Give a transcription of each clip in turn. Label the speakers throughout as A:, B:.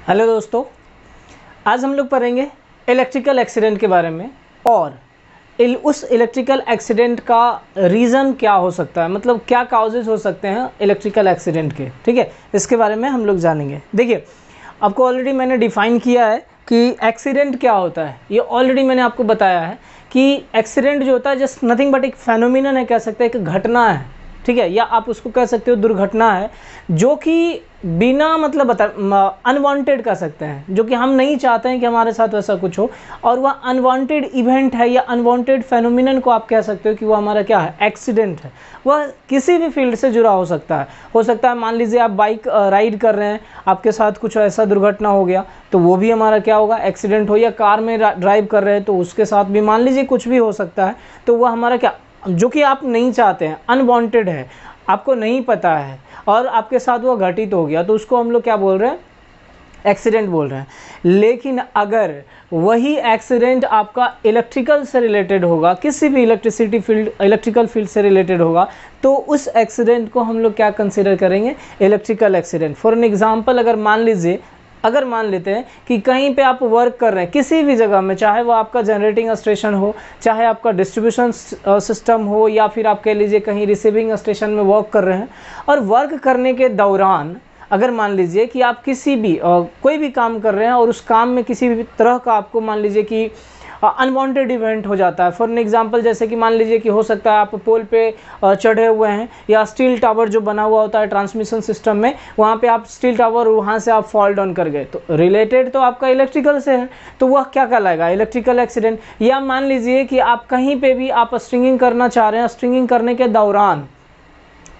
A: Hello दोस्तों, आज हम लोग पढ़ेंगे इलेक्ट्रिकल एक्सीडेंट के बारे में और उस इलेक्ट्रिकल एक्सीडेंट का रीज़न क्या हो सकता है, मतलब क्या काउजेज हो सकते हैं इलेक्ट्रिकल एक्सीडेंट के। ठीक है, इसके बारे में हम लोग जानेंगे। देखिए, आपको ऑलरेडी मैंने डिफ़ाइन किया है कि एक्सीडेंट क्या होता है। ये ऑलरेडी मैंने आपको बताया है कि एक्सीडेंट जो होता है जस्ट नथिंग बट एक फेनोमिनन है, कह सकते हैं एक घटना है। ठीक है, या आप उसको कह सकते हो दुर्घटना है जो कि बिना मतलब अनवांटेड कह सकते हैं, जो कि हम नहीं चाहते हैं कि हमारे साथ वैसा कुछ हो, और वह अनवांटेड इवेंट है या अनवांटेड फेनोमिनन को आप कह सकते हो कि वो हमारा क्या है, एक्सीडेंट है। वह किसी भी फील्ड से जुड़ा हो सकता है। मान लीजिए आप बाइक राइड कर रहे हैं, आपके साथ कुछ ऐसा दुर्घटना हो गया तो वो भी हमारा क्या होगा, एक्सीडेंट हो। या कार में ड्राइव कर रहे हैं तो उसके साथ भी मान लीजिए कुछ भी हो सकता है, तो वह हमारा क्या, जो कि आप नहीं चाहते हैं, अनवांटेड है, आपको नहीं पता है और आपके साथ वो घटित हो गया, तो उसको हम लोग क्या बोल रहे हैं, एक्सीडेंट बोल रहे हैं। लेकिन अगर वही एक्सीडेंट आपका इलेक्ट्रिकल से रिलेटेड होगा, किसी भी इलेक्ट्रिकल फील्ड से रिलेटेड होगा, तो उस एक्सीडेंट को हम लोग क्या कंसीडर करेंगे, electrical accident. For an example, अगर मान लेते हैं कि कहीं पे आप वर्क कर रहे हैं किसी भी जगह में, चाहे वो आपका जनरेटिंग स्टेशन हो, चाहे आपका डिस्ट्रीब्यूशन सिस्टम हो, या फिर आप कह लीजिए कहीं रिसीविंग स्टेशन में वर्क कर रहे हैं, और वर्क करने के दौरान अगर मान लीजिए कि आप किसी भी कोई भी काम कर रहे हैं और उस काम में किसी भी तरह का आपको मान लीजिए कि अनवांटेड इवेंट हो जाता है। फॉर एन एग्जांपल, जैसे कि मान लीजिए कि हो सकता है आप पोल पे चढ़े हुए हैं, या स्टील टावर जो बना हुआ होता है ट्रांसमिशन सिस्टम में, वहाँ पे आप स्टील टावर, वहाँ से आप फॉल डाउन कर गए, तो रिलेटेड तो आपका इलेक्ट्रिकल से है, तो वह क्या कहलाएगा, इलेक्ट्रिकल एक्सीडेंट। या मान लीजिए कि आप कहीं पे भी आप स्ट्रिंगिंग करना चाह रहे हैं, स्ट्रिंगिंग करने के दौरान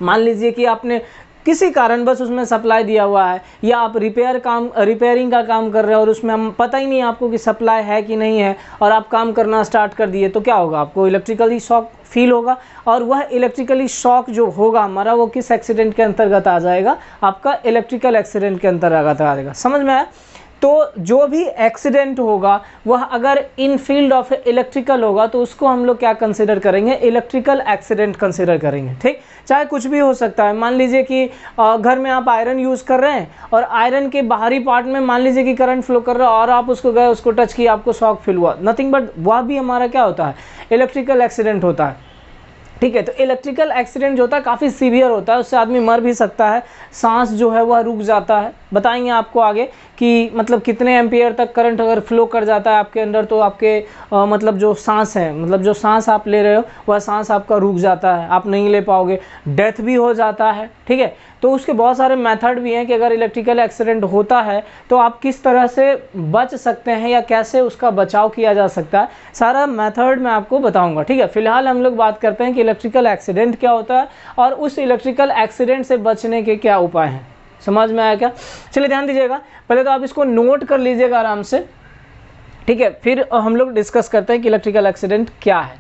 A: मान लीजिए कि आपने किसी कारण बस उसमें सप्लाई दिया हुआ है, या आप रिपेयरिंग का काम कर रहे हैं और उसमें हम पता ही नहीं आपको कि सप्लाई है कि नहीं है, और आप काम करना स्टार्ट कर दिए, तो क्या होगा, आपको इलेक्ट्रिकली शॉक फील होगा। और वह इलेक्ट्रिकली शॉक जो होगा हमारा, वो किस एक्सीडेंट के अंतर्गत आ जाएगा, आपका इलेक्ट्रिकल एक्सीडेंट के अंतर्गत आ जाएगा। समझ में आया? तो जो भी एक्सीडेंट होगा वह अगर इन फील्ड ऑफ इलेक्ट्रिकल होगा तो उसको हम लोग क्या कंसिडर करेंगे, इलेक्ट्रिकल एक्सीडेंट कंसिडर करेंगे। ठीक, चाहे कुछ भी हो सकता है। मान लीजिए कि घर में आप आयरन यूज़ कर रहे हैं और आयरन के बाहरी पार्ट में मान लीजिए कि करंट फ्लो कर रहा है, और आप उसको गए, उसको टच किया, आपको शॉक फील हुआ, नथिंग बट वह भी हमारा क्या होता है, इलेक्ट्रिकल एक्सीडेंट होता है। ठीक है, तो इलेक्ट्रिकल एक्सीडेंट जो होता है काफ़ी सीवियर होता है, उससे आदमी मर भी सकता है, सांस जो है वह रुक जाता है। बताएंगे आपको आगे कि मतलब कितने एम्पियर तक करंट अगर फ्लो कर जाता है आपके अंदर, तो आपके मतलब जो सांस है, मतलब जो सांस आप ले रहे हो वह सांस आपका रुक जाता है, आप नहीं ले पाओगे, डेथ भी हो जाता है। ठीक है, तो उसके बहुत सारे मेथड भी हैं कि अगर इलेक्ट्रिकल एक्सीडेंट होता है तो आप किस तरह से बच सकते हैं या कैसे उसका बचाव किया जा सकता है, सारा मेथड मैं आपको बताऊंगा। ठीक है, फिलहाल हम लोग बात करते हैं कि इलेक्ट्रिकल एक्सीडेंट क्या होता है और उस इलेक्ट्रिकल एक्सीडेंट से बचने के क्या उपाय हैं। समझ में आया क्या? चलिए ध्यान दीजिएगा, पहले तो आप इसको नोट कर लीजिएगा आराम से। ठीक है, फिर हम लोग डिस्कस करते हैं कि इलेक्ट्रिकल एक्सीडेंट क्या है।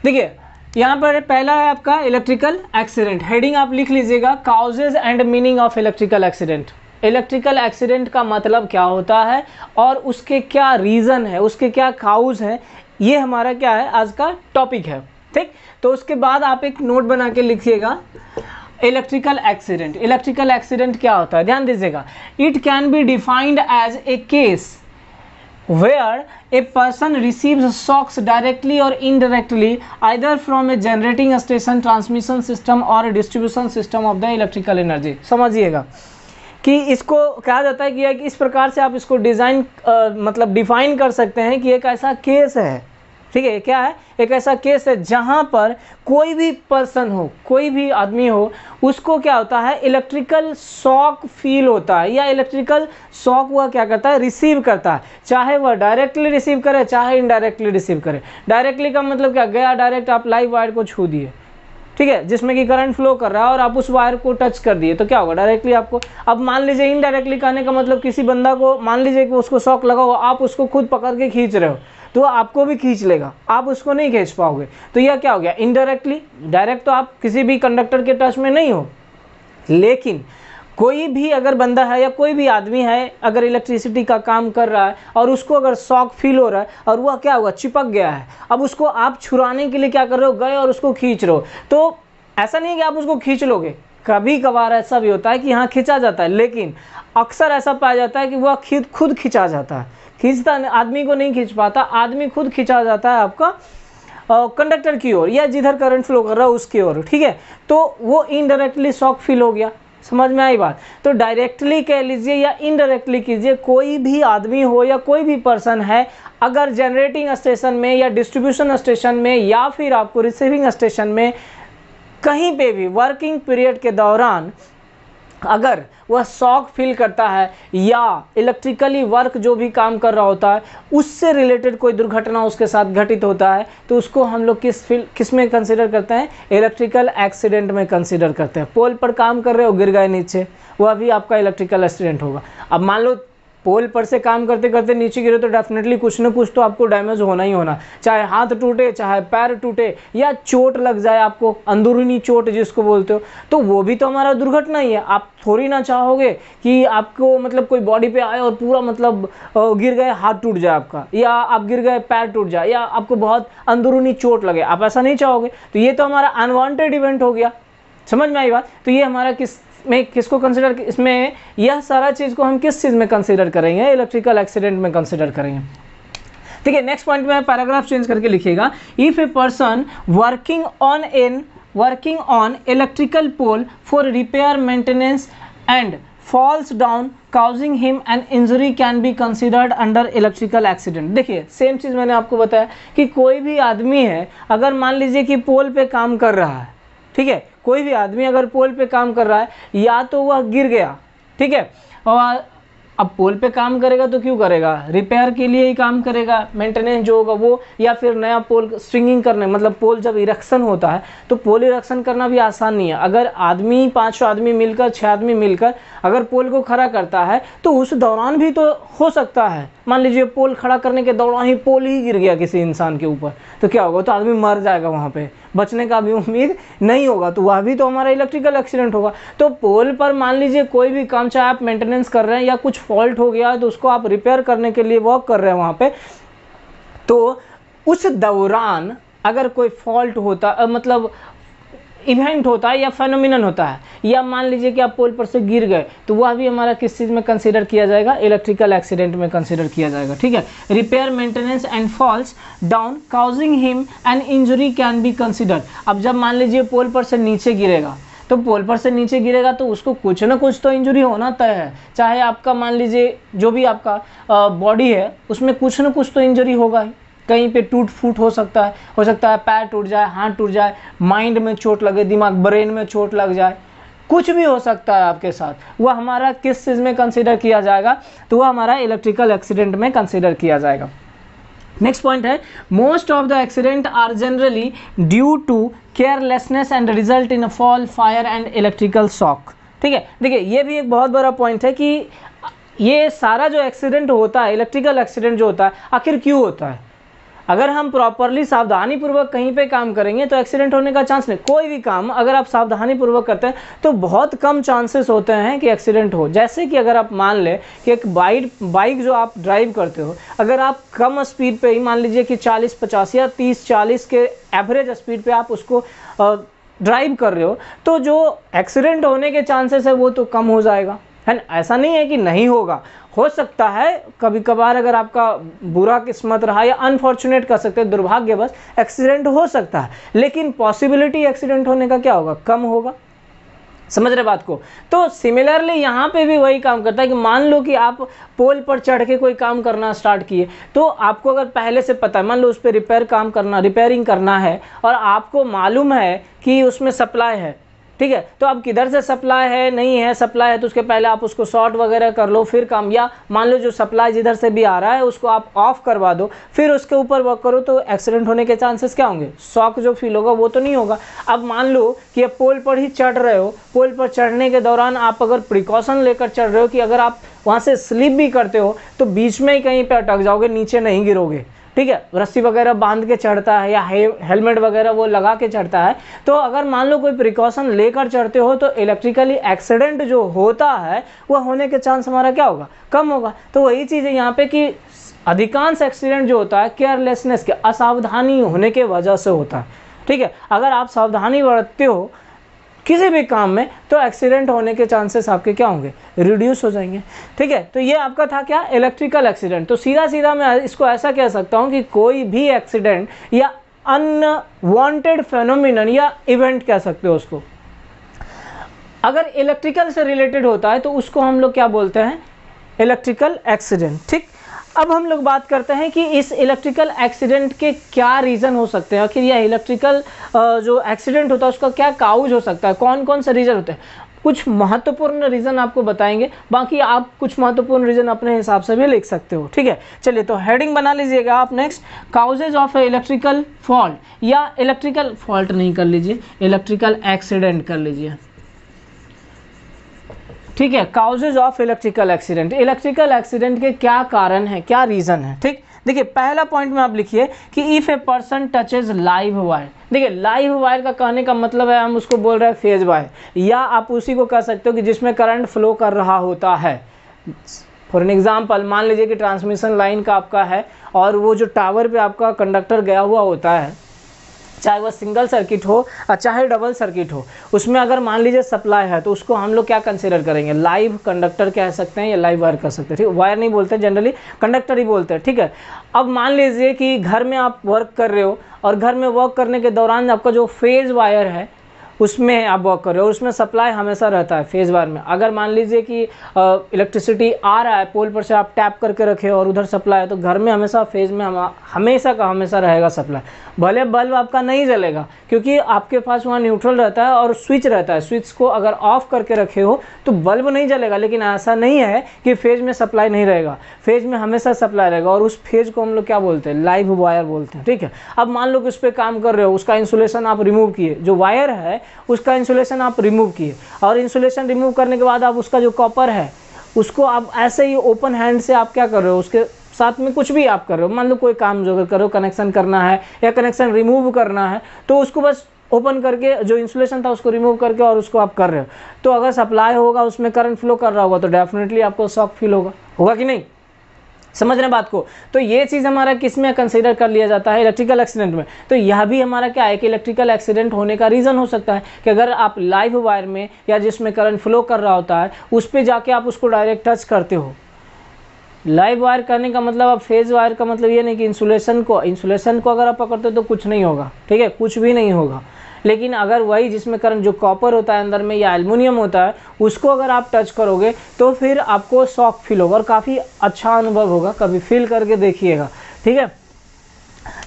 A: देखिए, यहाँ पर पहला है आपका इलेक्ट्रिकल एक्सीडेंट। हेडिंग आप लिख लीजिएगा, causes and meaning of electrical accident. Electrical accident का मतलब क्या होता है और उसके क्या रीज़न है, उसके क्या काउज हैं, ये हमारा क्या है, आज का टॉपिक है। ठीक, तो उसके बाद आप एक नोट बना के लिखिएगा, इलेक्ट्रिकल एक्सीडेंट। इलेक्ट्रिकल एक्सीडेंट क्या होता है, ध्यान दीजिएगा। It can be defined as a case where a person receives shocks directly or indirectly either from a generating station, transmission system or a distribution system of the electrical energy। समझिएगा कि इसको कहा जाता है कि इस प्रकार से आप इसको मतलब डिफाइन कर सकते हैं कि एक ऐसा केस है। ठीक है, क्या है, एक ऐसा केस है जहां पर कोई भी पर्सन हो, कोई भी आदमी हो, उसको क्या होता है, इलेक्ट्रिकल शॉक फील होता है, या इलेक्ट्रिकल शॉक वह क्या करता है, रिसीव करता है। चाहे वह डायरेक्टली रिसीव करे, चाहे इनडायरेक्टली रिसीव करे। डायरेक्टली का मतलब क्या, गया डायरेक्ट, आप लाइव वायर को छू दिए, ठीक है, जिसमें कि करंट फ्लो कर रहा है और आप उस वायर को टच कर दिए, तो क्या होगा, डायरेक्टली आपको। अब मान लीजिए इनडायरेक्टली कहने का मतलब किसी बंदा को मान लीजिए कि उसको शॉक लगा हो, आप उसको खुद पकड़ के खींच रहे हो, तो आपको भी खींच लेगा, आप उसको नहीं खींच पाओगे, तो यह क्या हो गया, इनडायरेक्टली। डायरेक्ट तो आप किसी भी कंडक्टर के टच में नहीं हो, लेकिन कोई भी अगर बंदा है या कोई भी आदमी है अगर इलेक्ट्रिसिटी का काम कर रहा है और उसको अगर शॉक फील हो रहा है और वह क्या हुआ, चिपक गया है, अब उसको आप छुड़ाने के लिए क्या कर रहे हो, गए और उसको खींच रहे हो, तो ऐसा नहीं है कि आप उसको खींच लोगे, कभी कभार ऐसा भी होता है कि हाँ खींचा जाता है, लेकिन अक्सर ऐसा पाया जाता है कि वह खुद खींचा जाता है। खींचता आदमी को नहीं खींच पाता, आदमी खुद खींचा जाता है आपका कंडक्टर की ओर या जिधर करंट फ्लो कर रहा है उसकी ओर, ठीक है। तो वो इनडायरेक्टली शॉक फील हो गया, समझ में आई बात। तो डायरेक्टली कह लीजिए या इनडायरेक्टली कीजिए, कोई भी आदमी हो या कोई भी पर्सन है, अगर जनरेटिंग स्टेशन में या डिस्ट्रीब्यूशन स्टेशन में या फिर आपको रिसीविंग स्टेशन में कहीं पे भी वर्किंग पीरियड के दौरान अगर वह शॉक फील करता है या इलेक्ट्रिकली वर्क जो भी काम कर रहा होता है उससे रिलेटेड कोई दुर्घटना उसके साथ घटित होता है, तो उसको हम लोग किस में कंसिडर करते हैं? इलेक्ट्रिकल एक्सीडेंट में कंसिडर करते हैं। पोल पर काम कर रहे हो, गिर गए नीचे, वह भी आपका इलेक्ट्रिकल एक्सीडेंट होगा। अब मान लो पोल पर से काम करते करते नीचे गिरे तो डेफिनेटली कुछ ना कुछ तो आपको डैमेज होना ही होना, चाहे हाथ टूटे, चाहे पैर टूटे, या चोट लग जाए आपको, अंदरूनी चोट जिसको बोलते हो, तो वो भी तो हमारा दुर्घटना ही है। आप थोड़ी ना चाहोगे कि आपको मतलब कोई बॉडी पे आए और पूरा मतलब गिर गए हाथ टूट जाए आपका, या आप गिर गए पैर टूट जाए, या आपको बहुत अंदरूनी चोट लगे, आप ऐसा नहीं चाहोगे। तो ये तो हमारा अनवांटेड इवेंट हो गया, समझ में आई बात। तो ये हमारा किसको कंसिडर, इसमें यह सारा चीज़ को हम किस चीज़ में कंसिडर करेंगे? इलेक्ट्रिकल एक्सीडेंट में कंसिडर करेंगे, ठीक है। नेक्स्ट पॉइंट में पैराग्राफ चेंज करके लिखिएगा, if a person working on electrical pole for repair maintenance and falls down causing him an injury can be considered under electrical accident। देखिए same चीज़ मैंने आपको बताया कि कोई भी आदमी है, अगर मान लीजिए कि पोल पे काम कर रहा है, ठीक है, कोई भी आदमी अगर पोल पे काम कर रहा है, या तो वह गिर गया, ठीक है, और अब पोल पे काम करेगा तो क्यों करेगा? रिपेयर के लिए ही काम करेगा, मेंटेनेंस जो होगा वो, या फिर नया पोल स्ट्रिंगिंग करने, मतलब पोल जब इरेक्शन होता है तो पोल इरेक्शन करना भी आसान नहीं है। अगर आदमी 5 आदमी मिलकर, 6 आदमी मिलकर अगर पोल को खड़ा करता है तो उस दौरान भी तो हो सकता है, मान लीजिए पोल खड़ा करने के दौरान ही पोल ही गिर गया किसी इंसान के ऊपर, तो क्या होगा? तो आदमी मर जाएगा, वहाँ पे बचने का भी उम्मीद नहीं होगा, तो वह भी तो हमारा इलेक्ट्रिकल एक्सीडेंट होगा। तो पोल पर मान लीजिए कोई भी काम, चाहे आप मेंटेनेंस कर रहे हैं या कुछ फॉल्ट हो गया है तो उसको आप रिपेयर करने के लिए वर्क कर रहे हैं वहाँ पे, तो उस दौरान अगर कोई फॉल्ट होता, मतलब इवेंट होता है या फेनोमिनन होता है, या मान लीजिए कि आप पोल पर से गिर गए, तो वह भी हमारा किस चीज़ में कंसीडर किया जाएगा? इलेक्ट्रिकल एक्सीडेंट में कंसीडर किया जाएगा, ठीक है। Repair maintenance and falls down causing him an injury can be consider. अब जब मान लीजिए पोल पर से नीचे गिरेगा, तो पोल पर से नीचे गिरेगा तो उसको कुछ ना कुछ तो इंजरी होना तय है, चाहे आपका मान लीजिए जो भी आपका बॉडी है उसमें कुछ ना कुछ तो इंजरी होगा ही, कहीं पे टूट फूट हो सकता है पैर टूट जाए, हाथ टूट जाए, माइंड में चोट लगे, दिमाग ब्रेन में चोट लग जाए, कुछ भी हो सकता है आपके साथ। वह हमारा किस चीज़ में कंसीडर किया जाएगा? तो वह हमारा इलेक्ट्रिकल एक्सीडेंट में कंसीडर किया जाएगा। नेक्स्ट पॉइंट है, most of the accident are generally due to carelessness and result in a fall, fire and electrical shock, ठीक है। देखिए ये भी एक बहुत बड़ा पॉइंट है कि ये सारा जो एक्सीडेंट होता है, इलेक्ट्रिकल एक्सीडेंट जो होता है, आखिर क्यों होता है? अगर हम प्रॉपरली सावधानी पूर्वक कहीं पे काम करेंगे तो एक्सीडेंट होने का चांस नहीं। कोई भी काम अगर आप सावधानी पूर्वक करते हैं तो बहुत कम चांसेस होते हैं कि एक्सीडेंट हो। जैसे कि अगर आप मान लें कि एक बाइक जो आप ड्राइव करते हो, अगर आप कम स्पीड पे ही मान लीजिए कि 40-50 या 30-40 के एवरेज स्पीड पे आप उसको ड्राइव कर रहे हो, तो जो एक्सीडेंट होने के चांसेस है वो तो कम हो जाएगा, है ना। ऐसा नहीं है कि नहीं होगा, हो सकता है कभी कभार, अगर आपका बुरा किस्मत रहा या अनफॉर्चुनेट कर सकते हैं, दुर्भाग्यवश एक्सीडेंट हो सकता है, लेकिन पॉसिबिलिटी एक्सीडेंट होने का क्या होगा? कम होगा। समझ रहे बात को? तो सिमिलरली यहाँ पे भी वही काम करता है कि मान लो कि आप पोल पर चढ़ के कोई काम करना स्टार्ट किए, तो आपको अगर पहले से पता है, मान लो उस पर रिपेयरिंग करना है और आपको मालूम है कि उसमें सप्लाई है, ठीक है, तो अब किधर से सप्लाई है, नहीं है सप्लाई है, तो उसके पहले आप उसको शॉर्ट वगैरह कर लो, फिर काम, या मान लो जो सप्लाई जिधर से भी आ रहा है उसको आप ऑफ करवा दो, फिर उसके ऊपर वर्क करो, तो एक्सीडेंट होने के चांसेस क्या होंगे? शॉक जो फील होगा वो तो नहीं होगा। अब मान लो कि आप पोल पर ही चढ़ रहे हो, पोल पर चढ़ने के दौरान आप अगर प्रिकॉशन लेकर चढ़ रहे हो कि अगर आप वहाँ से स्लिप भी करते हो तो बीच में ही कहीं पर अटक जाओगे, नीचे नहीं गिरोगे, ठीक है, रस्सी वगैरह बांध के चढ़ता है या हेलमेट वगैरह वो लगा के चढ़ता है, तो अगर मान लो कोई प्रिकॉशन लेकर चढ़ते हो तो इलेक्ट्रिकली एक्सीडेंट जो होता है वह होने के चांस हमारा क्या होगा? कम होगा। तो वही चीज़ है यहाँ पे कि अधिकांश एक्सीडेंट जो होता है केयरलेसनेस के, असावधानी होने के वजह से होता है, ठीक है। अगर आप सावधानी बरतते हो किसी भी काम में, तो एक्सीडेंट होने के चांसेस आपके क्या होंगे, रिड्यूस हो जाएंगे। ठीक है, तो ये आपका था क्या, इलेक्ट्रिकल एक्सीडेंट। तो सीधा सीधा मैं इसको ऐसा कह सकता हूँ कि कोई भी एक्सीडेंट या अनवांटेड फेनोमिनन या इवेंट कह सकते हो उसको, अगर इलेक्ट्रिकल से रिलेटेड होता है तो उसको हम लोग क्या बोलते हैं, इलेक्ट्रिकल एक्सीडेंट। ठीक, अब हम लोग बात करते हैं कि इस इलेक्ट्रिकल एक्सीडेंट के क्या रीज़न हो सकते हैं, आखिर यह इलेक्ट्रिकल जो एक्सीडेंट होता है उसका क्या काउज हो सकता है, कौन कौन से रीज़न होते हैं। कुछ महत्वपूर्ण रीज़न आपको बताएंगे, बाकी आप कुछ महत्वपूर्ण रीज़न अपने हिसाब से भी लिख सकते हो। ठीक है, चलिए तो हेडिंग बना लीजिएगा आप next, causes of electrical fault, या इलेक्ट्रिकल फॉल्ट नहीं कर लीजिए, इलेक्ट्रिकल एक्सीडेंट कर लीजिए। ठीक है, causes of electrical accident, electrical accident के क्या कारण है, क्या रीज़न है। ठीक, देखिए पहला पॉइंट में आप लिखिए कि if a person touches live wire. देखिए लाइव वायर का कहने का मतलब है हम उसको बोल रहे हैं फेज वायर, या आप उसी को कह सकते हो कि जिसमें करंट फ्लो कर रहा होता है। फॉर एन एग्जाम्पल, मान लीजिए कि ट्रांसमिशन लाइन का आपका है और वो जो टावर पे आपका कंडक्टर गया हुआ होता है, चाहे वह सिंगल सर्किट हो और चाहे डबल सर्किट हो, उसमें अगर मान लीजिए सप्लाई है तो उसको हम लोग क्या कंसीडर करेंगे, लाइव कंडक्टर कह सकते हैं या लाइव वायर कर सकते हैं। ठीक, वायर नहीं बोलते जनरली, कंडक्टर ही बोलते हैं। ठीक है, अब मान लीजिए कि घर में आप वर्क कर रहे हो और घर में वर्क करने के दौरान आपका जो फेज वायर है उसमें आप वर्क कर रहे हो, उसमें सप्लाई हमेशा रहता है फेज वायर में। अगर मान लीजिए कि इलेक्ट्रिसिटी आ रहा है पोल पर से, आप टैप करके रखे और उधर सप्लाई है, तो घर में हमेशा फेज में हमेशा का हमेशा रहेगा सप्लाई। भले बल्ब आपका नहीं जलेगा क्योंकि आपके पास वहाँ न्यूट्रल रहता है और स्विच रहता है, स्विच को अगर ऑफ करके रखे हो तो बल्ब नहीं जलेगा, लेकिन ऐसा नहीं है कि फेज में सप्लाई नहीं रहेगा, फेज में हमेशा सप्लाई रहेगा और उस फेज को हम लोग क्या बोलते हैं, लाइव वायर बोलते हैं। ठीक है, अब मान लो कि उस पर काम कर रहे हो, उसका इंसुलेशन आप रिमूव किए, जो वायर है उसका इंसुलेशन आप रिमूव किए, और इंसुलेशन रिमूव करने के बाद आप उसका जो कॉपर है उसको आप ऐसे ही ओपन हैंड से आप क्या कर रहे हो, उसके साथ में कुछ भी आप कर रहे हो, मान लो कोई काम जो कर रहे हो, कनेक्शन करना है या कनेक्शन रिमूव करना है, तो उसको बस ओपन करके जो इंसुलेशन था उसको रिमूव करके और उसको आप कर रहे हो, तो अगर सप्लाई होगा उसमें करंट फ्लो कर रहा होगा तो डेफिनेटली आपको शॉक फील होगा कि नहीं, समझ रहे बात को। तो ये चीज़ हमारा किस में कंसीडर कर लिया जाता है, इलेक्ट्रिकल एक्सीडेंट में। तो यह भी हमारा क्या है कि इलेक्ट्रिकल एक्सीडेंट होने का रीज़न हो सकता है कि अगर आप लाइव वायर में या जिसमें करंट फ्लो कर रहा होता है उस पर जाके आप उसको डायरेक्ट टच करते हो। लाइव वायर करने का मतलब, अब फेज वायर का मतलब ये नहीं कि इंसुलेशन को अगर आप पकड़ते हो तो कुछ नहीं होगा, ठीक है, कुछ भी नहीं होगा। लेकिन अगर वही जिसमें करंट जो कॉपर होता है अंदर में या एल्युमिनियम होता है उसको अगर आप टच करोगे तो फिर आपको शॉक फील होगा और काफ़ी अच्छा अनुभव होगा, कभी फील करके देखिएगा। ठीक है,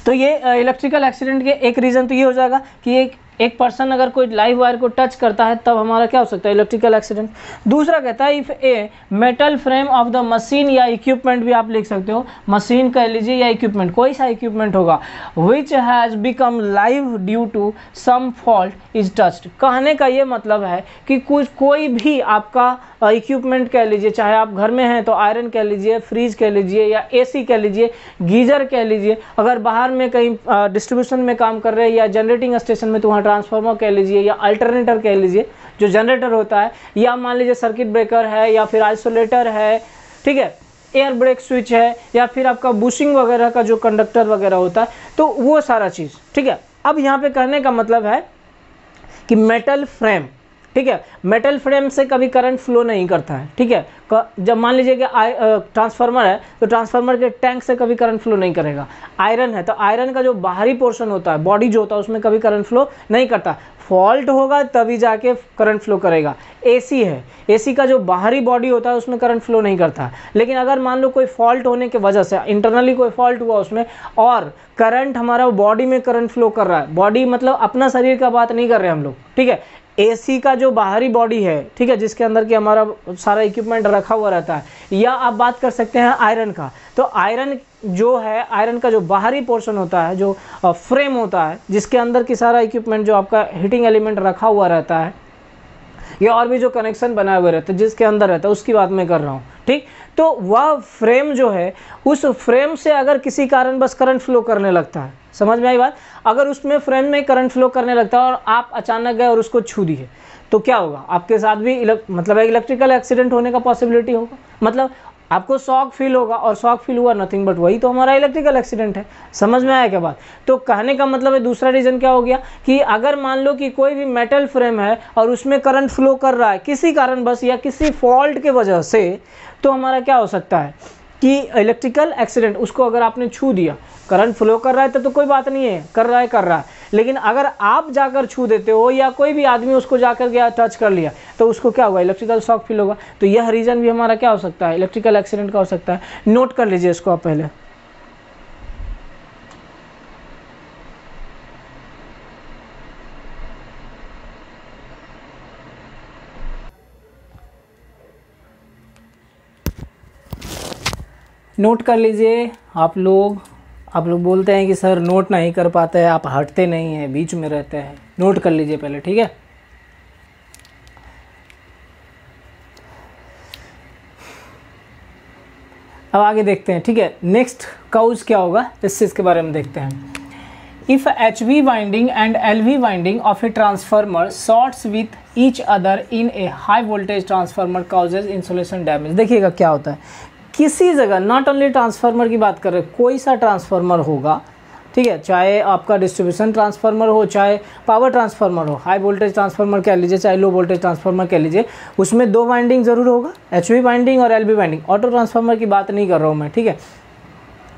A: तो ये इलेक्ट्रिकल एक्सीडेंट के एक रीज़न तो ये हो जाएगा कि एक पर्सन अगर कोई लाइव वायर को टच करता है तब हमारा क्या हो सकता है, इलेक्ट्रिकल एक्सीडेंट। दूसरा कहता है if a metal frame of the machine या इक्विपमेंट, भी आप लिख सकते हो, मशीन कह लीजिए या इक्विपमेंट, कोई सा इक्विपमेंट होगा, which has become live due to some fault is touched. कहने का ये मतलब है कि कोई भी आपका इक्विपमेंट कह लीजिए, चाहे आप घर में हैं तो आयरन कह लीजिए, फ्रीज कह लीजिए या एसी कह लीजिए, गीजर कह लीजिए, अगर बाहर में कहीं डिस्ट्रीब्यूशन में काम कर रहे हैं या जनरेटिंग स्टेशन में तो वहाँ ट्रांसफार्मर कह लीजिए या अल्टरनेटर कह लीजिए जो जनरेटर होता है, या मान लीजिए सर्किट ब्रेकर है या फिर आइसोलेटर है, ठीक है, एयर ब्रेक स्विच है या फिर आपका बुशिंग वगैरह का जो कंडक्टर वगैरह होता है, तो वो सारा चीज़। ठीक है, अब यहाँ पे कहने का मतलब है कि मेटल फ्रेम, ठीक है, मेटल फ्रेम से कभी करंट फ्लो नहीं करता है। ठीक है, जब मान लीजिए कि ट्रांसफार्मर है तो ट्रांसफार्मर के टैंक से कभी करंट फ्लो नहीं करेगा। आयरन है तो आयरन का जो बाहरी पोर्शन होता है, बॉडी जो होता है, उसमें कभी करंट फ्लो नहीं करता, फॉल्ट होगा तभी जाके करंट फ्लो करेगा। एसी है, एसी का जो बाहरी बॉडी होता है उसमें करंट फ्लो नहीं करता। लेकिन अगर मान लो कोई फॉल्ट होने की वजह से इंटरनली कोई फॉल्ट हुआ उसमें और करंट हमारा बॉडी में करंट फ्लो कर रहा है, बॉडी मतलब अपना शरीर का बात नहीं कर रहे हम लोग, ठीक है, एसी का जो बाहरी बॉडी है, ठीक है, जिसके अंदर की हमारा सारा इक्विपमेंट रखा हुआ रहता है, या आप बात कर सकते हैं आयरन का, तो आयरन जो है, आयरन का जो बाहरी पोर्शन होता है, जो फ्रेम होता है जिसके अंदर की सारा इक्विपमेंट जो आपका हीटिंग एलिमेंट रखा हुआ रहता है या और भी जो कनेक्शन बनाए हुए रहते हैं जिसके अंदर रहता है, उसकी बात मैं कर रहा हूँ। ठीक, तो वह फ्रेम जो है, उस फ्रेम से अगर किसी कारण बस करंट फ्लो करने लगता है, समझ में आई बात, अगर उसमें फ्रेम में करंट फ्लो करने लगता है और आप अचानक गए और उसको छू दिए तो क्या होगा, आपके साथ भी मतलब इलेक्ट्रिकल एक्सीडेंट होने का पॉसिबिलिटी होगा। मतलब आपको शॉक फील होगा, और शॉक फील हुआ नथिंग बट वही तो हमारा इलेक्ट्रिकल एक्सीडेंट है। समझ में आया क्या बात? तो कहने का मतलब है दूसरा रीज़न क्या हो गया कि अगर मान लो कि कोई भी मेटल फ्रेम है और उसमें करंट फ्लो कर रहा है किसी कारणवश या किसी फॉल्ट के वजह से, तो हमारा क्या हो सकता है कि इलेक्ट्रिकल एक्सीडेंट, उसको अगर आपने छू दिया, करंट फ्लो कर रहा है तो कोई बात नहीं है, कर रहा है, लेकिन अगर आप जाकर छू देते हो या कोई भी आदमी उसको जाकर गया टच कर लिया तो उसको क्या होगा, इलेक्ट्रिकल शॉक फील होगा। तो यह रीज़न भी हमारा क्या हो सकता है, इलेक्ट्रिकल एक्सीडेंट का हो सकता है। नोट कर लीजिए इसको आप पहले। नोट कर लीजिए आप लोग बोलते हैं कि सर नोट नहीं कर पाते हैं, आप हटते नहीं हैं, बीच में रहते हैं। नोट कर लीजिए पहले, ठीक है। अब आगे देखते हैं, ठीक है। नेक्स्ट काउज क्या होगा इस चीज़ के बारे में देखते हैं। If HV winding and LV winding of a transformer shorts with each other in a high voltage transformer causes insulation damage. देखिएगा क्या होता है, किसी जगह, नॉट ओनली ट्रांसफार्मर की बात कर रहे हैं, कोई सा ट्रांसफार्मर होगा, ठीक है, चाहे आपका डिस्ट्रीब्यूशन ट्रांसफार्मर हो, चाहे पावर ट्रांसफार्मर हो, हाई वोल्टेज ट्रांसफार्मर कह लीजिए, चाहे लो वोल्टेज ट्रांसफार्मर कह लीजिए, उसमें 2 वाइंडिंग ज़रूर होगा, HV वाइंडिंग और LV वाइंडिंग। ऑटो ट्रांसफार्मर की बात नहीं कर रहा हूँ मैं, ठीक है।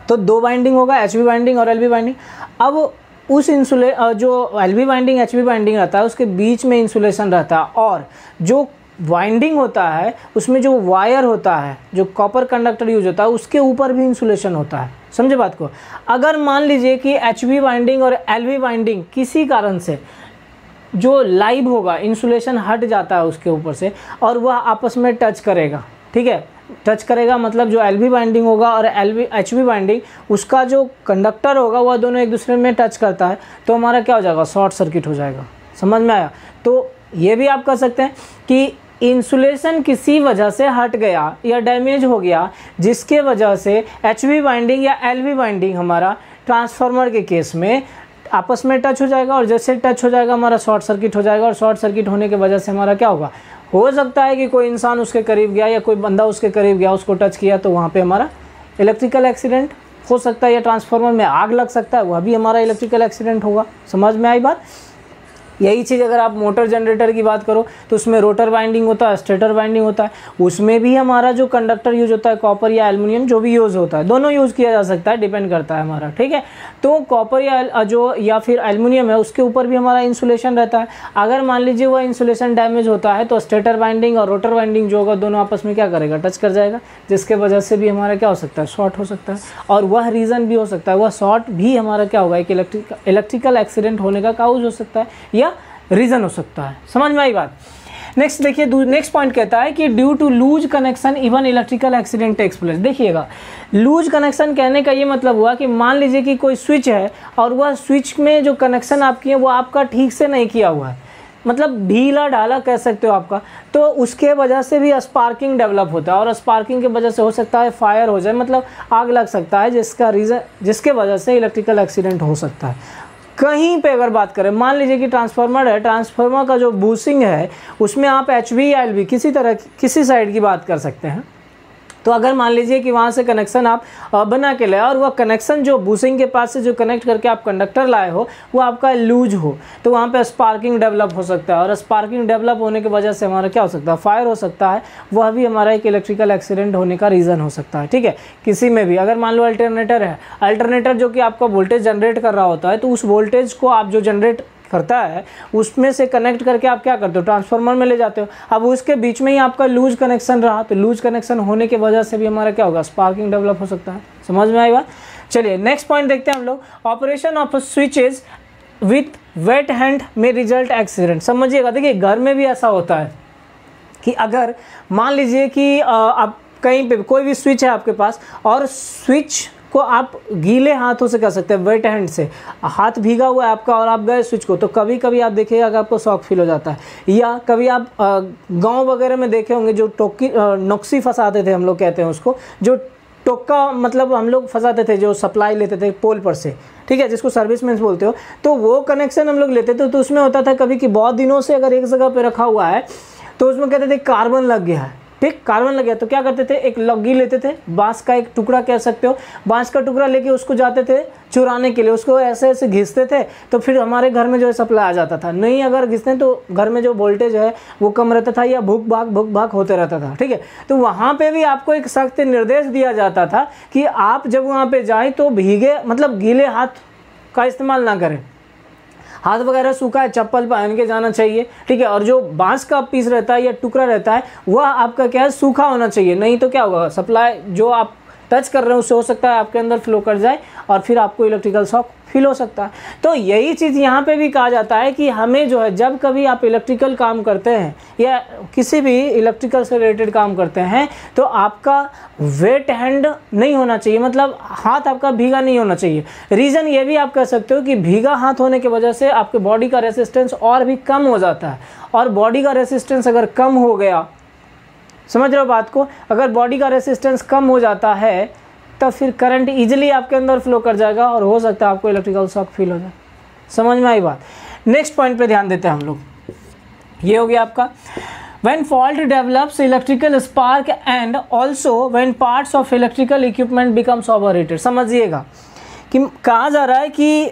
A: तो 2 वाइंडिंग होगा, HV वाइंडिंग और LV वाइंडिंग। अब उस जो LV वाइंडिंग HV वाइंडिंग रहता है उसके बीच में इंसुलेशन रहता है, और जो वाइंडिंग होता है उसमें जो वायर होता है, जो कॉपर कंडक्टर यूज होता है, उसके ऊपर भी इंसुलेशन होता है। समझे बात को? अगर मान लीजिए कि HV वाइंडिंग और LV वाइंडिंग किसी कारण से जो लाइव होगा, इंसुलेशन हट जाता है उसके ऊपर से और वह आपस में टच करेगा, ठीक है। टच करेगा मतलब जो LV वाइंडिंग होगा और HV वाइंडिंग, उसका जो कंडक्टर होगा वह दोनों एक दूसरे में टच करता है, तो हमारा क्या हो जाएगा, शॉर्ट सर्किट हो जाएगा। समझ में आया? तो ये भी आप कर सकते हैं कि इंसुलेशन किसी वजह से हट गया या डैमेज हो गया, जिसके वजह से HV वाइंडिंग या LV वाइंडिंग हमारा ट्रांसफार्मर के केस में आपस में टच हो जाएगा, और जैसे टच हो जाएगा हमारा शॉर्ट सर्किट हो जाएगा, और शॉर्ट सर्किट होने की वजह से हमारा क्या होगा, हो सकता है कि कोई इंसान उसके करीब गया या कोई बंदा उसके करीब गया, उसको टच किया, तो वहाँ पे हमारा इलेक्ट्रिकल एक्सीडेंट हो सकता है, या ट्रांसफार्मर में आग लग सकता है, वह भी हमारा इलेक्ट्रिकल एक्सीडेंट होगा। समझ में आई बात? यही चीज़ अगर आप मोटर जनरेटर की बात करो तो उसमें रोटर वाइंडिंग होता है, स्टेटर वाइंडिंग होता है, उसमें भी हमारा जो कंडक्टर यूज होता है, कॉपर या एल्युमिनियम जो भी यूज़ होता है, दोनों यूज़ किया जा सकता है, डिपेंड करता है हमारा, ठीक है। तो कॉपर या फिर एल्युमिनियम है, उसके ऊपर भी हमारा इंसुलेशन रहता है। अगर मान लीजिए वह इंसुलेशन डैमेज होता है तो स्टेटर वाइंडिंग और रोटर वाइंडिंग जो होगा दोनों आपस में क्या करेगा, टच कर जाएगा, जिसके वजह से भी हमारा क्या हो सकता है, शॉर्ट हो सकता है। और वह रीज़न भी हो सकता है, वह शॉर्ट भी हमारा क्या होगा, एक इलेक्ट्रिकल एक्सीडेंट होने का काउज हो सकता है या रीज़न हो सकता है। समझ में आई बात? नेक्स्ट देखिए, नेक्स्ट पॉइंट कहता है कि due to loose connection even electrical accident takes place. देखिएगा, लूज कनेक्शन कहने का ये मतलब हुआ कि मान लीजिए कि कोई स्विच है और वह स्विच में जो कनेक्शन आप किए वो आपका ठीक से नहीं किया हुआ है, मतलब ढीला ढाला कह सकते हो आपका, तो उसके वजह से भी स्पार्किंग डेवलप होता है, और स्पार्किंग की वजह से हो सकता है फायर हो जाए, मतलब आग लग सकता है, जिसके वजह से इलेक्ट्रिकल एक्सीडेंट हो सकता है। कहीं पे अगर बात करें, मान लीजिए कि ट्रांसफार्मर है, ट्रांसफार्मर का जो बूसिंग है उसमें आप HV या LV किसी साइड की बात कर सकते हैं। तो अगर मान लीजिए कि वहाँ से कनेक्शन आप बना के लाए और वह कनेक्शन जो बूसिंग के पास से जो कनेक्ट करके आप कंडक्टर लाए हो वो आपका लूज हो, तो वहाँ पे स्पार्किंग डेवलप हो सकता है, और स्पार्किंग डेवलप होने की वजह से हमारा क्या हो सकता है, फायर हो सकता है। वह भी हमारा एक इलेक्ट्रिकल एक्सीडेंट होने का रीज़न हो सकता है, ठीक है। किसी में भी अगर मान लो अल्टरनेटर है, अल्टरनेटर जो कि आपका वोल्टेज जनरेट कर रहा होता है, तो उस वोल्टेज को आप जो जनरेट करता है उसमें से कनेक्ट करके आप क्या करते हो, ट्रांसफार्मर में ले जाते हो। अब उसके बीच में ही आपका लूज कनेक्शन रहा, तो लूज कनेक्शन होने की वजह से भी हमारा क्या होगा, स्पार्किंग डेवलप हो सकता है। समझ में आई बात? चलिए नेक्स्ट पॉइंट देखते हैं हम लोग। Operation of switches with wait hand में रिजल्ट एक्सीडेंट। समझिएगा, देखिए घर में भी ऐसा होता है कि अगर मान लीजिए कि आप कहीं पे कोई भी स्विच है आपके पास, और स्विच को आप गीले हाथों से कर सकते हैं, वेट हैंड से, हाथ भीगा हुआ है आपका और आप गए स्विच को, तो कभी कभी आप देखिएगा कि आपको शॉक फील हो जाता है। या कभी आप गांव वगैरह में देखे होंगे जो नोक्सी फंसाते थे, हम लोग कहते हैं उसको, जो टोक्का मतलब हम लोग फंसाते थे, जो सप्लाई लेते थे पोल पर से, ठीक है, जिसको सर्विस मेंस बोलते हो, तो वो कनेक्शन हम लोग लेते थे। तो उसमें होता था कभी कि बहुत दिनों से अगर एक जगह पे रखा हुआ है तो उसमें कहते थे कार्बन लग गया है, ठीक, कार्बन लग गया तो क्या करते थे, एक लग्गी लेते थे, बांस का एक टुकड़ा कह सकते हो, बांस का टुकड़ा लेके उसको जाते थे चुराने के लिए, उसको ऐसे ऐसे घिसते थे तो फिर हमारे घर में जो है सप्लाई आ जाता था। नहीं अगर घिसते तो घर में जो वोल्टेज है वो कम रहता था या भूख भाग होते रहता था। ठीक है, तो वहाँ पे भी आपको एक सख्त निर्देश दिया जाता था कि आप जब वहाँ पे जाएँ तो भीगे मतलब गीले हाथ का इस्तेमाल ना करें, हाथ वगैरह सूखा है चप्पल पहन के जाना चाहिए। ठीक है, और जो बांस का पीस रहता है या टुकड़ा रहता है वह आपका क्या है, सूखा होना चाहिए, नहीं तो क्या होगा, सप्लाई जो आप टच कर रहे हैं उससे हो सकता है आपके अंदर फ्लो कर जाए और फिर आपको इलेक्ट्रिकल शॉक फील हो सकता है। तो यही चीज़ यहाँ पे भी कहा जाता है कि हमें जो है जब कभी आप इलेक्ट्रिकल काम करते हैं या किसी भी इलेक्ट्रिकल से रिलेटेड काम करते हैं तो आपका वेट हैंड नहीं होना चाहिए, मतलब हाथ आपका भीगा नहीं होना चाहिए। रीज़न ये भी आप कह सकते हो कि भीगा हाथ होने की वजह से आपके बॉडी का रेसिस्टेंस और भी कम हो जाता है, और बॉडी का रेसिस्टेंस अगर कम हो गया, समझ रहे हो बात को, अगर बॉडी का रेसिस्टेंस कम हो जाता है तो फिर करंट इजीली आपके अंदर फ्लो कर जाएगा और हो सकता है आपको इलेक्ट्रिकल शॉक फील हो जाए। समझ में आई बात। नेक्स्ट पॉइंट पे ध्यान देते हैं हम लोग, ये हो गया आपका when fault develops electrical spark and also when parts of electrical equipment becomes overheated। समझिएगा कि कहा जा रहा है कि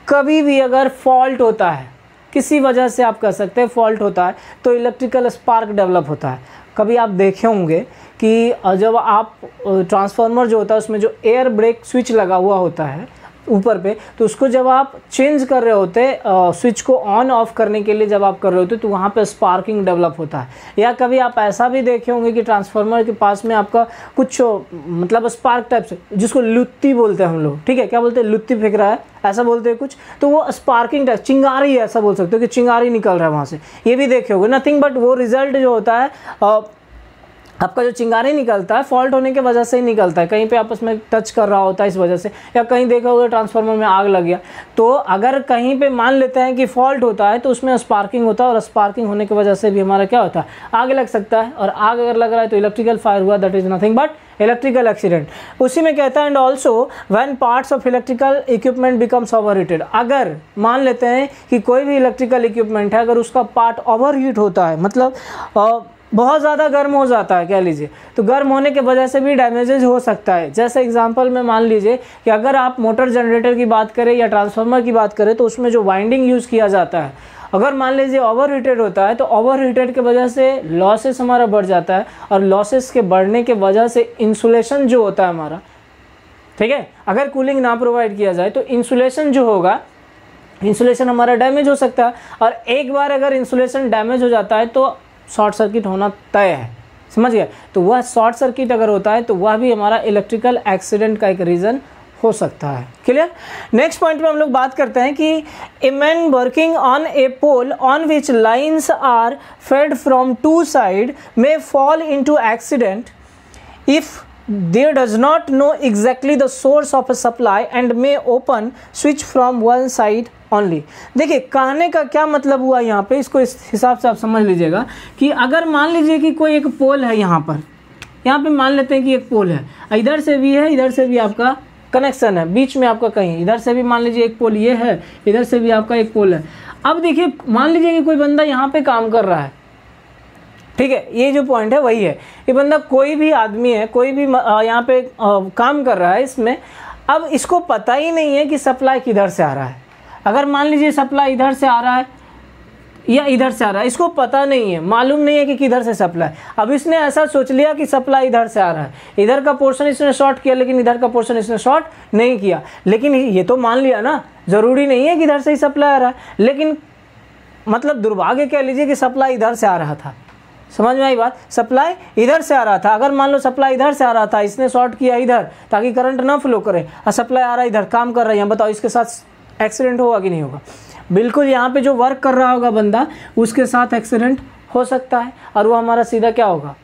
A: कभी भी अगर फॉल्ट होता है, किसी वजह से आप कह सकते हैं फॉल्ट होता है तो इलेक्ट्रिकल स्पार्क डेवलप होता है। कभी आप देखे होंगे कि जब आप ट्रांसफार्मर जो होता है उसमें जो एयर ब्रेक स्विच लगा हुआ होता है ऊपर पे, तो उसको जब आप चेंज कर रहे होते स्विच को ऑन ऑफ करने के लिए जब आप कर रहे होते तो वहाँ पे स्पार्किंग डेवलप होता है। या कभी आप ऐसा भी देखे होंगे कि ट्रांसफार्मर के पास में आपका कुछ मतलब स्पार्क टाइप से, जिसको लुत्ती बोलते हैं हम लोग, ठीक है, क्या बोलते हैं, लुत्ती फेंक रहा है ऐसा बोलते हैं कुछ, तो वो स्पार्किंग टाइप, चिंगारी है ऐसा बोल सकते हो कि चिंगारी निकल रहा है वहाँ से, ये भी देखे होंगे। नथिंग बट वो रिजल्ट जो होता है आपका जो चिंगारी निकलता है फॉल्ट होने की वजह से ही निकलता है, कहीं पे आपस में टच कर रहा होता है इस वजह से, या कहीं देखा होगा ट्रांसफार्मर में आग लग गया, तो अगर कहीं पे मान लेते हैं कि फॉल्ट होता है तो उसमें स्पार्किंग होता है और स्पार्किंग होने की वजह से भी हमारा क्या होता है, आग लग सकता है। और आग अगर लग रहा है तो इलेक्ट्रिकल फायर हुआ, that is nothing but electrical accident. उसी में कहता है and also when parts of electrical equipment becomes overheated. अगर मान लेते हैं कि कोई भी इलेक्ट्रिकल इक्विपमेंट है अगर उसका पार्ट ओवरहीट होता है, मतलब बहुत ज़्यादा गर्म हो जाता है कह लीजिए, तो गर्म होने के वजह से भी डैमेजेज हो सकता है। जैसे एग्जांपल में मान लीजिए कि अगर आप मोटर जनरेटर की बात करें या ट्रांसफार्मर की बात करें तो उसमें जो वाइंडिंग यूज़ किया जाता है, अगर मान लीजिए ओवर हीटेड होता है तो ओवर हीटेड की वजह से लॉसेस हमारा बढ़ जाता है, और लॉसेस के बढ़ने के वजह से इंसुलेशन जो होता है हमारा, ठीक है, अगर कूलिंग ना प्रोवाइड किया जाए तो इंसुलेशन जो होगा, इंसुलेशन हमारा डैमेज हो सकता है। और एक बार अगर इंसुलेशन डैमेज हो जाता है तो शॉर्ट सर्किट होना तय है, समझ गए। तो वह शॉर्ट सर्किट अगर होता है तो वह भी हमारा इलेक्ट्रिकल एक्सीडेंट का एक रीज़न हो सकता है। क्लियर। नेक्स्ट पॉइंट पे हम लोग बात करते हैं कि a man working on a pole on which lines are fed from two side may fall into accident if there does not know exactly the source of a supply and may open switch from one side only। देखिए कहने का क्या मतलब हुआ यहाँ पे, इसको इस हिसाब से आप समझ लीजिएगा कि अगर मान लीजिए कि कोई एक पोल है यहाँ पे मान लेते हैं कि एक पोल है, इधर से भी है इधर से भी आपका कनेक्शन है, बीच में आपका कहीं इधर से भी मान लीजिए एक पोल ये है, इधर से भी आपका एक पोल है। अब देखिए मान लीजिए कि कोई बंदा यहाँ पे काम कर रहा है, ठीक है, ये जो पॉइंट है वही है, ये बंदा कोई भी आदमी है, कोई भी यहाँ पे काम कर रहा है इसमें, अब इसको पता ही नहीं है कि सप्लाई किधर से आ रहा है। अगर मान लीजिए सप्लाई इधर से आ रहा है या इधर से आ रहा है, इसको पता नहीं है, मालूम नहीं है कि किधर से सप्लाई, अब इसने ऐसा सोच लिया कि सप्लाई इधर से आ रहा है, इधर का पोर्शन इसने शॉर्ट किया लेकिन इधर का पोर्शन इसने शॉर्ट नहीं किया, लेकिन ये तो मान लिया ना, ज़रूरी नहीं है कि इधर से ही सप्लाई आ रहा है, लेकिन मतलब दुर्भाग्य कह लीजिए कि सप्लाई इधर से आ रहा था। समझ में आई बात, सप्लाई इधर से आ रहा था, अगर मान लो सप्लाई इधर से आ रहा था, इसने शॉर्ट किया इधर ताकि करंट ना फ्लो करे, और सप्लाई आ रहा है इधर, काम कर रहा है यहाँ, बताओ इसके साथ एक्सीडेंट होगा कि नहीं होगा? बिल्कुल, यहाँ पे जो वर्क कर रहा होगा बंदा उसके साथ एक्सीडेंट हो सकता है, और वो हमारा सीधा क्या होगा,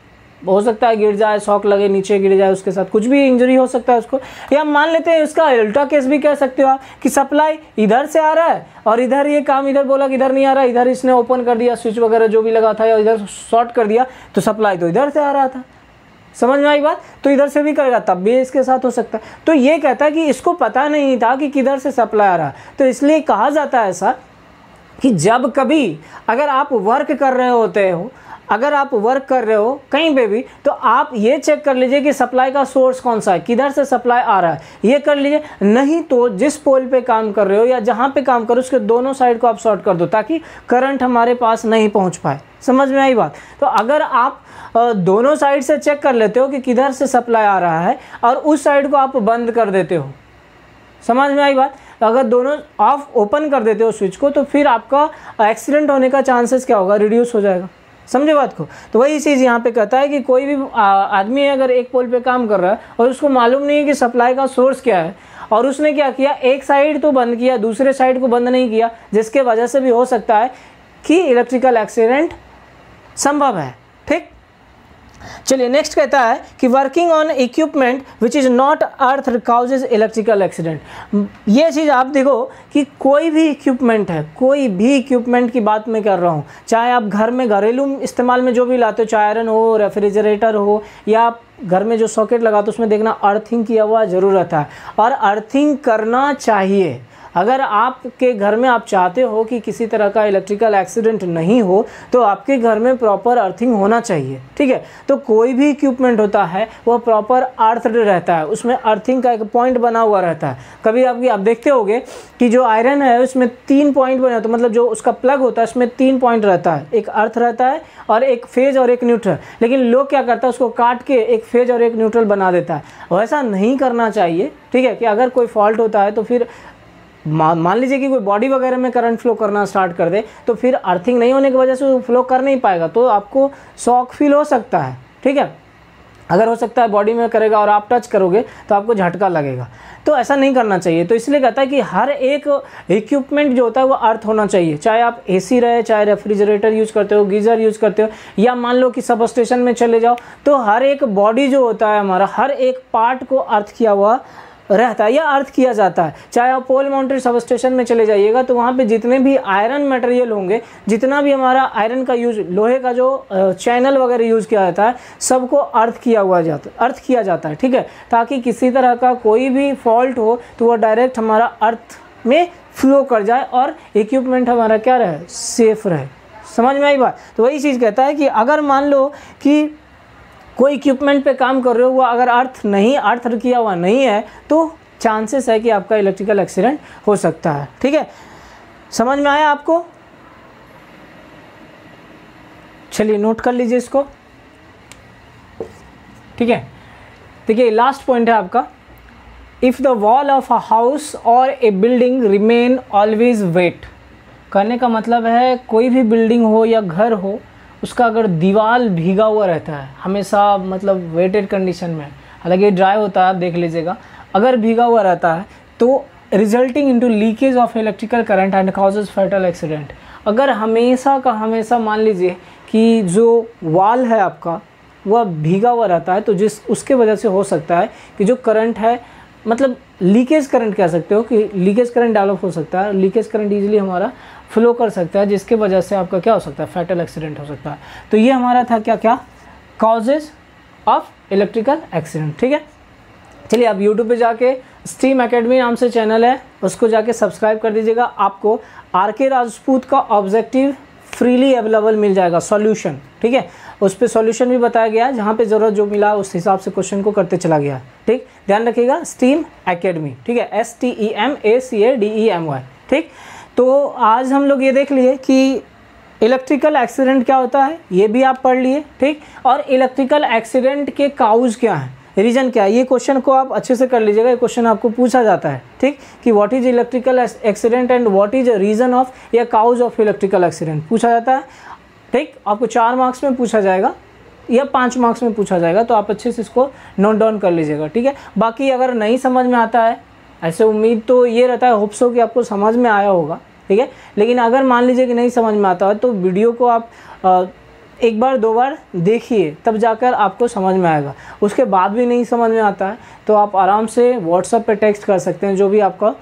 A: हो सकता है गिर जाए, शॉक लगे, नीचे गिर जाए, उसके साथ कुछ भी इंजरी हो सकता है उसको। या मान लेते हैं इसका उल्टा केस भी कह सकते हो आप कि सप्लाई इधर से आ रहा है और इधर ये काम, इधर बोला कि इधर नहीं आ रहा, इधर इसने ओपन कर दिया स्विच वगैरह जो भी लगा था, या इधर शॉर्ट कर दिया, तो सप्लाई तो इधर से आ रहा था। समझ में आई बात, तो इधर से भी करेगा तब भी इसके साथ हो सकता है। तो ये कहता है कि इसको पता नहीं था कि किधर से सप्लाई आ रहा है, तो इसलिए कहा जाता है ऐसा कि जब कभी अगर आप वर्क कर रहे होते हो अगर आप वर्क कर रहे हो कहीं पे भी, तो आप ये चेक कर लीजिए कि सप्लाई का सोर्स कौन सा है, किधर से सप्लाई आ रहा है, ये कर लीजिए। नहीं तो जिस पोल पे काम कर रहे हो या जहाँ पे काम कर रहे हो उसके दोनों साइड को आप शॉर्ट कर दो, ताकि करंट हमारे पास नहीं पहुँच पाए। समझ में आई बात? तो अगर आप दोनों साइड से चेक कर लेते हो कि किधर से सप्लाई आ रहा है और उस साइड को आप बंद कर देते हो, समझ में आई बात? तो अगर दोनों ऑफ ओपन कर देते हो स्विच को, तो फिर आपका एक्सीडेंट होने का चांसेस क्या होगा, रिड्यूस हो जाएगा। समझे बात को? तो वही चीज़ यहाँ पे कहता है कि कोई भी आदमी अगर एक पोल पे काम कर रहा है और उसको मालूम नहीं है कि सप्लाई का सोर्स क्या है, और उसने क्या किया, एक साइड तो बंद किया, दूसरे साइड को बंद नहीं किया, जिसके वजह से भी हो सकता है कि इलेक्ट्रिकल एक्सीडेंट संभव है। ठीक, चलिए नेक्स्ट कहता है कि working on equipment which is not earth causes electrical accident. ये चीज़ आप देखो कि कोई भी इक्विपमेंट है, कोई भी इक्विपमेंट की बात मैं कर रहा हूँ, चाहे आप घर में घरेलू इस्तेमाल में जो भी लाते हो, चाहे आयरन हो, रेफ्रिजरेटर हो, या आप घर में जो सॉकेट लगाते हो उसमें देखना अर्थिंग किया हुआ ज़रूरत है, और अर्थिंग करना चाहिए। अगर आपके घर में आप चाहते हो कि किसी तरह का इलेक्ट्रिकल एक्सीडेंट नहीं हो, तो आपके घर में प्रॉपर अर्थिंग होना चाहिए। ठीक है, तो कोई भी इक्विपमेंट होता है वो प्रॉपर अर्थड रहता है, उसमें अर्थिंग का एक पॉइंट बना हुआ रहता है। कभी आप देखते होगे कि जो आयरन है उसमें 3 पॉइंट बने होते हैं, मतलब जो उसका प्लग होता है उसमें 3 पॉइंट रहता है, एक अर्थ रहता है और एक फेज और एक न्यूट्रल। लेकिन लोग क्या करता है, उसको काट के एक फेज और एक न्यूट्रल बना देता है। वैसा नहीं करना चाहिए। ठीक है, कि अगर कोई फॉल्ट होता है तो फिर मान लीजिए कि कोई बॉडी वगैरह में करंट फ्लो करना स्टार्ट कर दे, तो फिर अर्थिंग नहीं होने की वजह से वो फ्लो कर नहीं पाएगा, तो आपको शॉक फील हो सकता है। ठीक है, अगर हो सकता है बॉडी में करेगा और आप टच करोगे तो आपको झटका लगेगा, तो ऐसा नहीं करना चाहिए। तो इसलिए कहता है कि हर एक इक्विपमेंट जो होता है वो अर्थ होना चाहिए, चाहे आप एसी रहे, चाहे रेफ्रिजरेटर यूज़ करते हो, गीज़र यूज़ करते हो, या मान लो कि सब स्टेशन में चले जाओ, तो हर एक बॉडी जो होता है हमारा, हर एक पार्ट को अर्थ किया हुआ रहता है या अर्थ किया जाता है। चाहे आप पोल माउंटेड सब स्टेशन में चले जाइएगा तो वहाँ पे जितने भी आयरन मटेरियल होंगे, जितना भी हमारा आयरन का यूज, लोहे का जो चैनल वगैरह यूज़ किया जाता है, सबको अर्थ किया जाता है। ठीक है, ताकि किसी तरह का कोई भी फॉल्ट हो तो वो डायरेक्ट हमारा अर्थ में फ्लो कर जाए और इक्विपमेंट हमारा क्या रहे, सेफ रहे। समझ में आई बात? तो वही चीज़ कहता है कि अगर मान लो कि कोई इक्विपमेंट पे काम कर रहे हो, वो अगर अर्थ किया हुआ नहीं है, तो चांसेस है कि आपका इलेक्ट्रिकल एक्सीडेंट हो सकता है। ठीक है, समझ में आया आपको? चलिए नोट कर लीजिए इसको। ठीक है, देखिए लास्ट पॉइंट है आपका, if the wall of a house और ए बिल्डिंग रिमेन ऑलवेज वेट। कहने का मतलब है कोई भी बिल्डिंग हो या घर हो, उसका अगर दीवार भीगा हुआ रहता है हमेशा, मतलब वेटेड कंडीशन में, हालांकि ड्राई होता है, आप देख लीजिएगा, अगर भीगा हुआ रहता है तो resulting into leakage of electrical current and causes fatal accident. अगर हमेशा का हमेशा मान लीजिए कि जो वॉल है आपका वह भीगा हुआ रहता है, तो उसके वजह से हो सकता है कि जो करंट है, मतलब लीकेज करंट कह सकते हो, कि लीकेज करंट डेवलप हो सकता है, लीकेज करंट ईजिली हमारा फ्लो कर सकता है, जिसके वजह से आपका क्या हो सकता है, फैटल एक्सीडेंट हो सकता है। तो ये हमारा था क्या कॉजेज ऑफ इलेक्ट्रिकल एक्सीडेंट। ठीक है, चलिए आप यूट्यूब पे जाके स्टीम एकेडमी नाम से चैनल है, उसको जाके सब्सक्राइब कर दीजिएगा। आपको आर.के. राजपूत का ऑब्जेक्टिव फ्रीली अवेलेबल मिल जाएगा, सॉल्यूशन। ठीक है, उस पर सॉल्यूशन भी बताया गया है, जहाँ पे ज़रूरत जो मिला उस हिसाब से क्वेश्चन को करते चला गया। ठीक, ध्यान रखिएगा, स्टीम एकेडमी। ठीक है, STEMACADEMY। ठीक, तो आज हम लोग ये देख लिए कि इलेक्ट्रिकल एक्सीडेंट क्या होता है, ये भी आप पढ़ लिए। ठीक, और इलेक्ट्रिकल एक्सीडेंट के काउज क्या है, रीज़न क्या है, ये क्वेश्चन को आप अच्छे से कर लीजिएगा। ये क्वेश्चन आपको पूछा जाता है। ठीक, कि what is electrical accident and what is reason of या काउज ऑफ इलेक्ट्रिकल एक्सीडेंट पूछा जाता है। ठीक, आपको 4 मार्क्स में पूछा जाएगा या 5 मार्क्स में पूछा जाएगा, तो आप अच्छे से इसको नोट डाउन कर लीजिएगा। ठीक है, बाकी अगर नहीं समझ में आता है, ऐसे उम्मीद तो ये रहता है, होप्स हो कि आपको समझ में आया होगा। ठीक है, लेकिन अगर मान लीजिए कि नहीं समझ में आता है तो वीडियो को आप 1 बार 2 बार देखिए, तब जाकर आपको समझ में आएगा। उसके बाद भी नहीं समझ में आता है तो आप आराम से व्हाट्सएप पे टेक्स्ट कर सकते हैं, जो भी आपका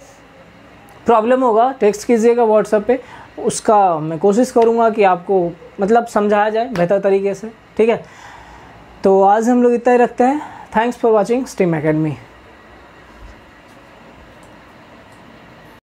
A: प्रॉब्लम होगा टेक्स्ट कीजिएगा व्हाट्सएप पे, उसका मैं कोशिश करूँगा कि आपको मतलब समझाया जाए बेहतर तरीके से। ठीक है, तो आज हम लोग इतना ही रखते हैं। Thanks for watching steam academy.